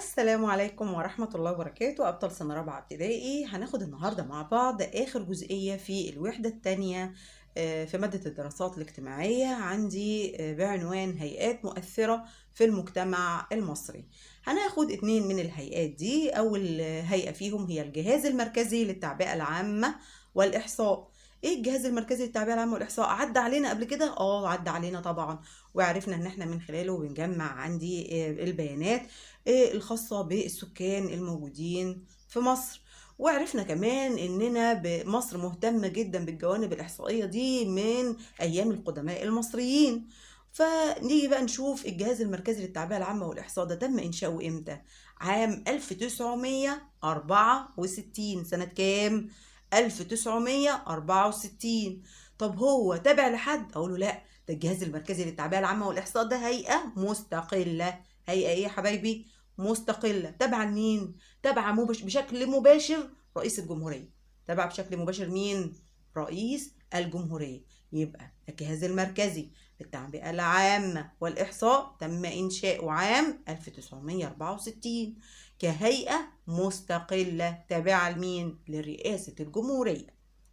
السلام عليكم ورحمة الله وبركاته. أبطال سنة رابعة ابتدائي، هناخد النهاردة مع بعض آخر جزئية في الوحدة الثانية في مادة الدراسات الاجتماعية عندي بعنوان هيئات مؤثرة في المجتمع المصري. هناخد 2 من الهيئات دي. أول هيئة فيهم هي الجهاز المركزي للتعبئة العامة والإحصاء. ايه الجهاز المركزي للتعبئة العامة والإحصاء؟ عدى علينا قبل كده؟ عدى علينا طبعا، وعرفنا ان احنا من خلاله بنجمع عندي البيانات الخاصة بالسكان الموجودين في مصر. وعرفنا كمان اننا مصر مهتمة جدا بالجوانب الإحصائية دي من ايام القدماء المصريين. فنيجي بقى نشوف الجهاز المركزي للتعبئة العامة والإحصاء ده تم إنشاؤه إمتى؟ عام 1964. سنة كام؟ 1964. طب هو تابع لحد؟ أقوله لأ، ده الجهاز المركزي للتعبئة العامة والإحصاء ده هيئة مستقلة. هيئة إيه يا حبايبي؟ مستقلة. تابعة لمين؟ تابعة بشكل مباشر رئيس الجمهورية. تابعة بشكل مباشر مين؟ رئيس الجمهورية. يبقى الجهاز المركزي للتعبئة العامة والإحصاء تم إنشاؤه عام 1964 كهيئة مستقلة تابعة لمين؟ لرئاسة الجمهورية.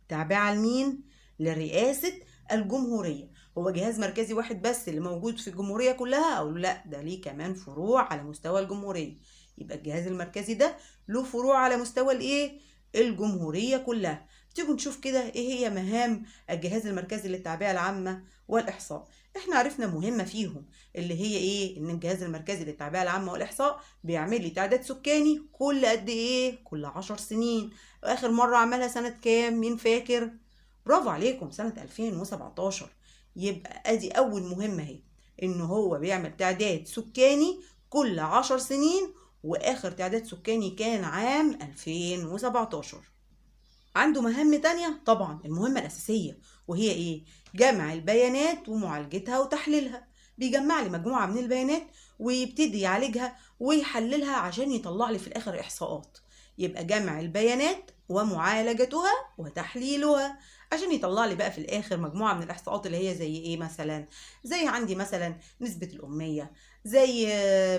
تابعة لمين؟ لرئاسة الجمهورية. هو جهاز مركزي واحد بس اللي موجود في الجمهورية كلها؟ أو لا، ده ليه كمان فروع على مستوى الجمهورية. يبقى الجهاز المركزي ده له فروع على مستوى الايه؟ الجمهورية كلها. تيجوا نشوف كده ايه هي مهام الجهاز المركزي للتعبئة العامة والإحصاء. احنا عرفنا مهمة فيهم اللي هي ايه؟ ان الجهاز المركزي للتعبئة العامة والإحصاء بيعمل لي تعداد سكاني كل قد ايه؟ كل 10 سنين. واخر مرة عملها سنة كام؟ مين فاكر؟ برافو عليكم، سنة 2017. يبقى ادي اول مهمة اهي، ان هو بيعمل تعداد سكاني كل 10 سنين، واخر تعداد سكاني كان عام 2017. عنده مهام تانية طبعا، المهمة الأساسية، وهي إيه؟ جمع البيانات ومعالجتها وتحليلها. بيجمع لي مجموعة من البيانات ويبتدي يعالجها ويحللها عشان يطلع لي في الآخر إحصاءات. يبقى جمع البيانات ومعالجتها وتحليلها عشان يطلع لي بقى في الآخر مجموعة من الإحصاءات اللي هي زي إيه مثلا؟ زي عندي مثلا نسبة الأمية، زي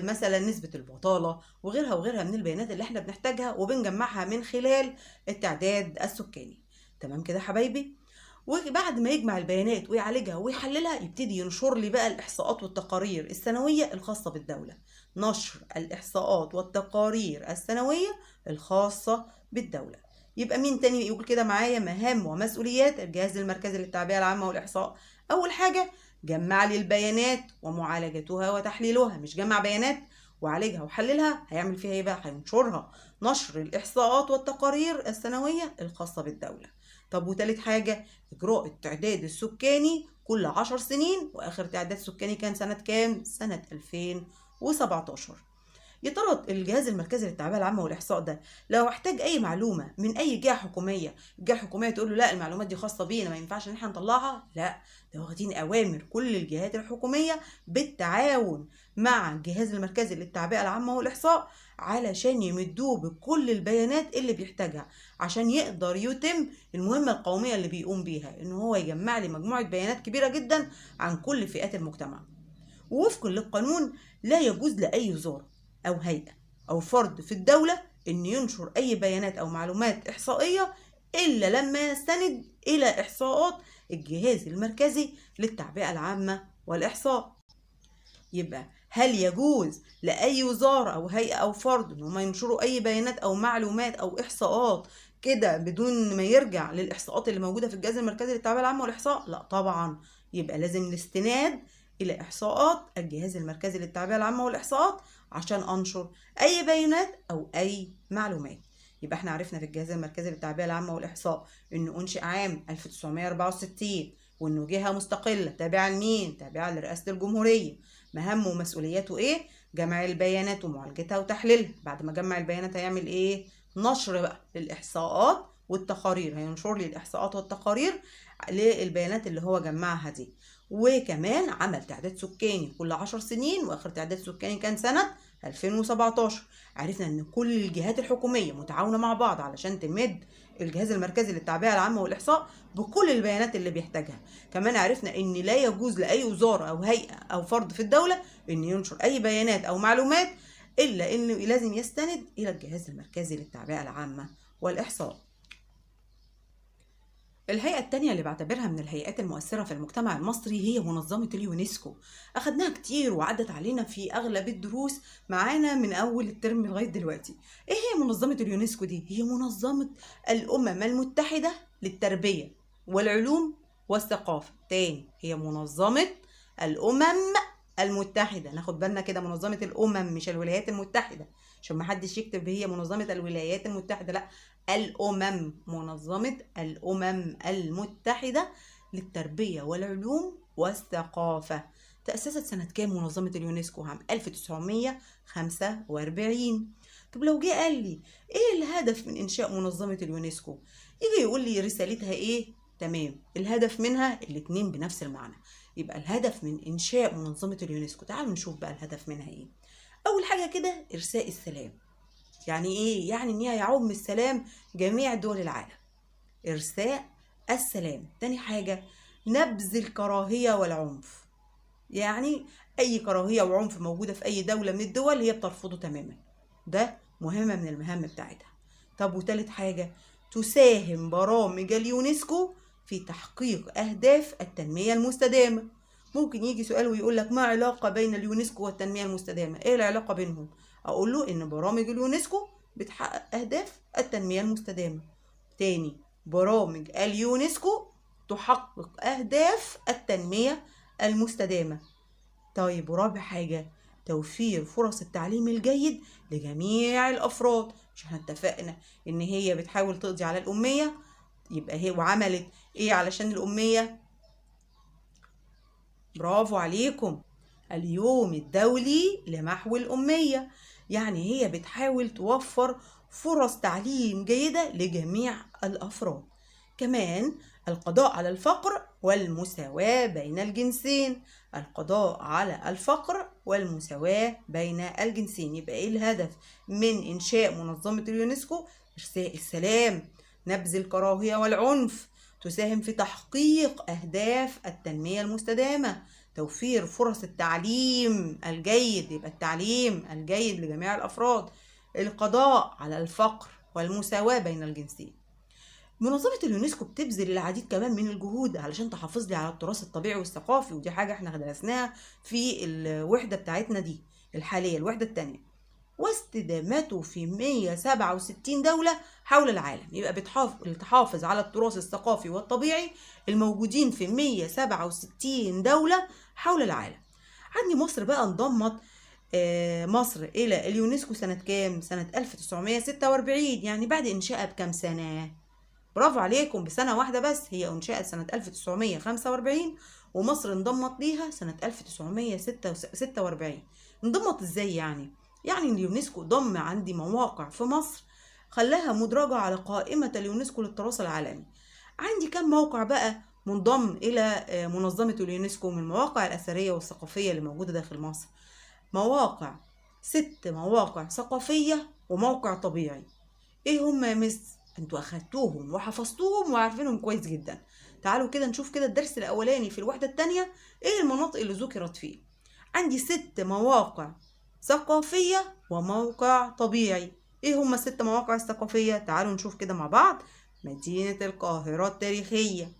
مثلا نسبة البطالة، وغيرها وغيرها من البيانات اللي احنا بنحتاجها وبنجمعها من خلال التعداد السكاني. تمام كده حبايبي؟ وبعد ما يجمع البيانات ويعالجها ويحللها يبتدي ينشر لي بقى الإحصاءات والتقارير السنوية الخاصة بالدولة. نشر الإحصاءات والتقارير السنوية الخاصة بالدولة. يبقى مين تاني يقول كده معايا مهام ومسؤوليات الجهاز المركزي للتعبئة العامة والإحصاء؟ أول حاجة جمع لي البيانات ومعالجتها وتحليلها. مش جمع بيانات وعالجها وحللها، هيعمل فيها ايه بقى؟ هينشرها. نشر الإحصاءات والتقارير السنوية الخاصة بالدولة. طب وتالت حاجة إجراء التعداد السكاني كل 10 سنين، وآخر تعداد سكاني كان سنة كام؟ سنة 2017. يا ترى الجهاز المركزي للتعبئة العامة والإحصاء ده لو احتاج أي معلومة من أي جهة حكومية، الجهة الحكومية تقول له لا المعلومات دي خاصة بينا ما ينفعش إن احنا نطلعها؟ لا، ده واخدين أوامر كل الجهات الحكومية بالتعاون مع الجهاز المركزي للتعبئة العامة والإحصاء علشان يمدوه بكل البيانات اللي بيحتاجها عشان يقدر يتم المهمة القومية اللي بيقوم بيها، إن هو يجمع لي مجموعة بيانات كبيرة جدا عن كل فئات المجتمع. ووفقا للقانون لا يجوز لأي وزارة أو هيئة أو فرد في الدولة إن ينشر أي بيانات أو معلومات إحصائية إلا لما يستند إلى إحصاءات الجهاز المركزي للتعبئة العامة والإحصاء. يبقى هل يجوز لأي وزارة أو هيئة أو فرد إن هم ينشروا أي بيانات أو معلومات أو إحصاءات كده بدون ما يرجع للإحصاءات اللي موجودة في الجهاز المركزي للتعبئة العامة والإحصاء؟ لا طبعا. يبقى لازم الاستناد إلى إحصاءات الجهاز المركزي للتعبئة العامة والإحصاءات عشان أنشر أي بيانات أو أي معلومات. يبقى احنا عرفنا في الجهاز المركزي للتعبئة العامة والإحصاء إنه أنشئ عام 1964، وإنه جهة مستقلة تابعة لمين؟ تابعة لرئاسة الجمهورية. مهامه ومسؤولياته إيه؟ جمع البيانات ومعالجتها وتحليلها. بعد ما جمع البيانات هيعمل إيه؟ نشر بقى للإحصاءات والتقارير. هينشر لي الإحصاءات والتقارير للبيانات اللي هو جمعها دي. وكمان عمل تعداد سكاني كل 10 سنين، واخر تعداد سكاني كان سنة 2017. عرفنا ان كل الجهات الحكومية متعاونة مع بعض علشان تمد الجهاز المركزي للتعبئة العامة والإحصاء بكل البيانات اللي بيحتاجها. كمان عرفنا ان لا يجوز لأي وزارة أو هيئة أو فرد في الدولة ان ينشر أي بيانات أو معلومات إلا إنه لازم يستند إلى الجهاز المركزي للتعبئة العامة والإحصاء. الهيئة التانية اللي بعتبرها من الهيئات المؤثرة في المجتمع المصري هي منظمة اليونسكو. أخدناها كتير وعدت علينا في أغلب الدروس معانا من أول الترم لغاية دلوقتي. إيه هي منظمة اليونسكو دي؟ هي منظمة الأمم المتحدة للتربية والعلوم والثقافة. تاني، هي منظمة الأمم المتحدة. ناخد بالنا كده، منظمة الأمم مش الولايات المتحدة، عشان محدش يكتب هي منظمة الولايات المتحدة، لأ، الأمم، منظمة الأمم المتحدة للتربية والعلوم والثقافة. تأسست سنة كام منظمة اليونسكو؟ عام 1945. طب لو جه قال لي ايه الهدف من إنشاء منظمة اليونسكو؟ يجي يقول لي رسالتها ايه؟ تمام، الهدف منها الاتنين بنفس المعنى. يبقى الهدف من إنشاء منظمة اليونسكو، تعالوا نشوف بقى الهدف منها ايه. أول حاجة كده إرساء السلام. يعني ايه؟ يعني ان هي يعم السلام جميع دول العالم. ارساء السلام. تاني حاجة نبذ الكراهية والعنف. يعني اي كراهية وعنف موجودة في اي دولة من الدول هي بترفضه تماما. ده مهمة من المهام بتاعتها. طب وتالت حاجة تساهم برامج اليونسكو في تحقيق اهداف التنمية المستدامة. ممكن يجي سؤال ويقول لك ما علاقة بين اليونسكو والتنمية المستدامة؟ ايه العلاقة بينهم؟ اقول له ان برامج اليونسكو بتحقق اهداف التنمية المستدامة. تاني، برامج اليونسكو تحقق اهداف التنمية المستدامة. طيب، ورابع حاجة توفير فرص التعليم الجيد لجميع الافراد. مش احنا اتفقنا ان هي بتحاول تقضي على الامية؟ يبقى هي وعملت ايه علشان الامية؟ برافو عليكم، اليوم الدولي لمحو الأمية. يعني هي بتحاول توفر فرص تعليم جيدة لجميع الأفراد. كمان القضاء على الفقر والمساواة بين الجنسين. القضاء على الفقر والمساواة بين الجنسين. يبقى ايه الهدف من إنشاء منظمة اليونسكو؟ إرساء السلام، نبذ الكراهية والعنف، تساهم في تحقيق أهداف التنمية المستدامة، توفير فرص التعليم الجيد، يبقى التعليم الجيد لجميع الأفراد، القضاء على الفقر والمساواة بين الجنسين. منظمة اليونسكو بتبذل العديد كمان من الجهود علشان تحافظ لي على التراث الطبيعي والثقافي، ودي حاجة احنا درسناها في الوحدة بتاعتنا دي الحالية، الوحدة التانية، واستدامته في 167 دولة حول العالم. يبقى بتحافظ على التراث الثقافي والطبيعي الموجودين في 167 دولة حول العالم. عندي مصر بقى انضمت مصر إلى اليونسكو سنة كام؟ سنة 1946، يعني بعد إنشائها بكام سنة؟ برافو عليكم، بسنة واحدة بس. هي انشأت سنة 1945 ومصر انضمت ليها سنة 1946. انضمت ازاي يعني؟ يعني اليونسكو ضم عندي مواقع في مصر خلاها مدرجة على قائمة اليونسكو للتراث العالمي. عندي كم موقع بقى منضم إلى منظمة اليونسكو من المواقع الأثرية والثقافية اللي موجودة داخل مصر؟ مواقع، 6 مواقع ثقافية وموقع طبيعي. ايه هم يا مس؟ انتوا اخدتوهم وحفظتوهم وعارفينهم كويس جدا. تعالوا كده نشوف كده الدرس الاولاني في الوحدة التانية ايه المناطق اللي ذكرت فيه. عندي 6 مواقع ثقافية وموقع طبيعي. ايه هم ال6 مواقع الثقافية؟ تعالوا نشوف كده مع بعض. مدينة القاهرة التاريخية،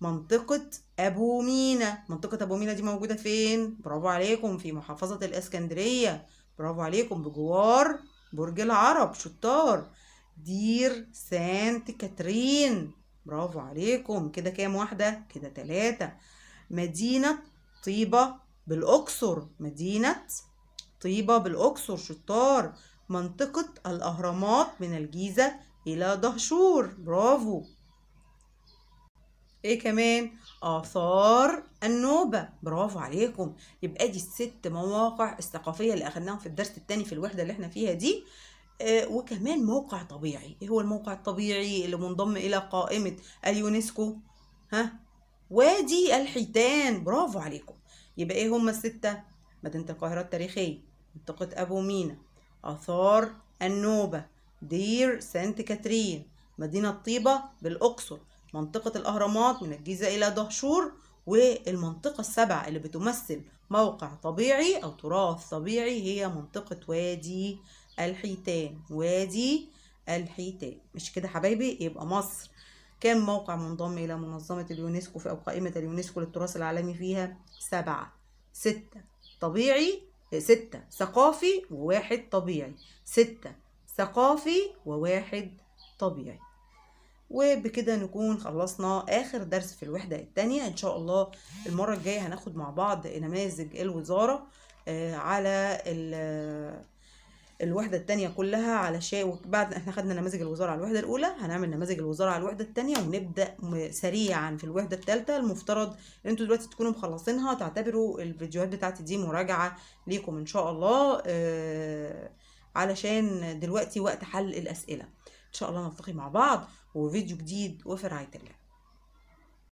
منطقة أبو مينا. منطقة أبو مينا دي موجودة فين؟ برافو عليكم، في محافظة الإسكندرية. برافو عليكم، بجوار برج العرب، شطار. دير سانت كاترين. برافو عليكم، كده كام واحدة؟ كده 3. مدينة طيبة بالأقصر. مدينة طيبة بالأقصر، شطار. منطقة الأهرامات من الجيزة إلى دهشور. برافو. ايه كمان؟ آثار النوبة. برافو عليكم. يبقى دي ال6 مواقع الثقافية اللي أخدناهم في الدرس الثاني في الوحدة اللي احنا فيها دي. وكمان موقع طبيعي. ايه هو الموقع الطبيعي اللي منضم إلى قائمة اليونسكو؟ ها؟ وادي الحيتان. برافو عليكم. يبقى ايه هم ال6؟ مدينة القاهرة التاريخية، منطقة أبو مينا، آثار النوبة، دير سانت كاترين، مدينة طيبة بالأقصر، منطقة الأهرامات من الجيزة إلى دهشور، والمنطقة السبع اللي بتمثل موقع طبيعي أو تراث طبيعي هي منطقة وادي الحيتان. وادي الحيتان. مش كده حبايبي؟ يبقى مصر كم موقع منضم إلى منظمة اليونسكو أو قائمة اليونسكو للتراث العالمي فيها؟ 7. 6 طبيعي، 6 ثقافي وواحد طبيعي. 6 ثقافي وواحد طبيعي. وبكده نكون خلصنا آخر درس في الوحدة الثانية. إن شاء الله المرة الجاية هناخد مع بعض نماذج الوزارة على الوحدة الثانية كلها، علشان بعد احنا خدنا نماذج الوزارة على الوحدة الأولى هنعمل نماذج الوزارة على الوحدة الثانية، ونبدأ سريعا في الوحدة الثالثة. المفترض ان انتوا دلوقتي تكونوا مخلصينها، تعتبروا الفيديوهات بتاعتي دي مراجعة ليكم إن شاء الله، علشان دلوقتي وقت حل الأسئلة. إن شاء الله نلتقي مع بعض وفيديو جديد وفي رعاية الله.